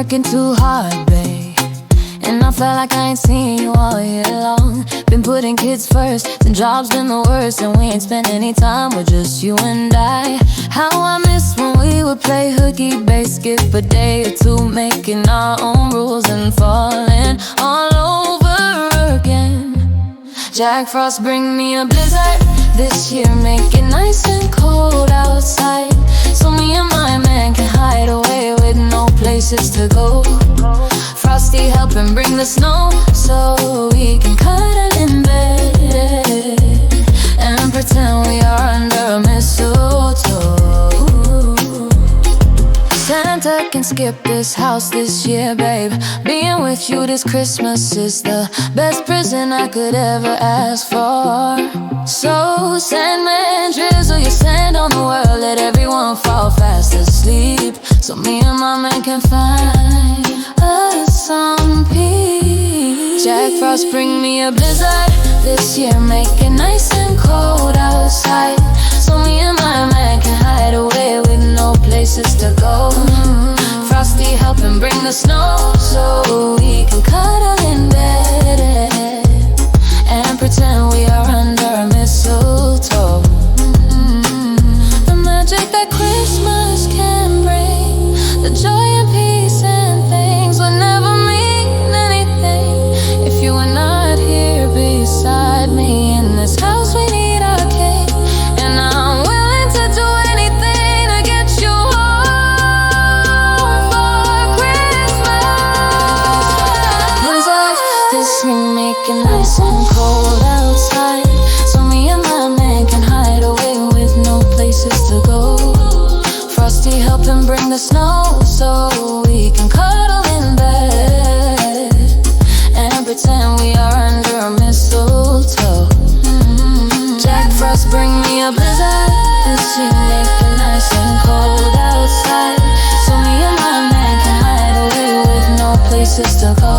working too hard, babe, and I felt like I ain't seen you all year long. Been putting kids first, and job's been the worst, and we ain't spent any time with just you and I. How I miss when we would play hooky bass, skip a day or two, making our own rules and falling all over again. Jack Frost, bring me a blizzard this year, make it nice and cold outside, so me and my man can hide away with no places to go. Frosty, help him bring the snow, so we can cuddle in bed and pretend we are under a mistletoe. Santa can skip this house this year, babe. Being with you this Christmas is the best present I could ever ask for. So Sandman, drizzle your sand on the world, let everyone fall fast asleep, so me and my man can find us some peace. Jack Frost, bring me a blizzard this year, make it nice and cold outside, so me and my man can hide away with no places to go. Frosty, help him bring the snow, so we can cuddle in bed and pretend we are under a mistletoe. The magic that Christmas can bring, the joy and peace and things would never mean anything if you were not here beside me. In this house we need a king, and I'm willing to do anything to get you home for Christmas. Blizzard, this will make it nice and cold outside, so me and my man can hide away with no places to go. Frosty, help him bring the snow, so we can cuddle in bed and pretend we are under a mistletoe. Jack Frost, bring me a blizzard this year, make it nice and cold outside, so me and my man can hide away with no places to go.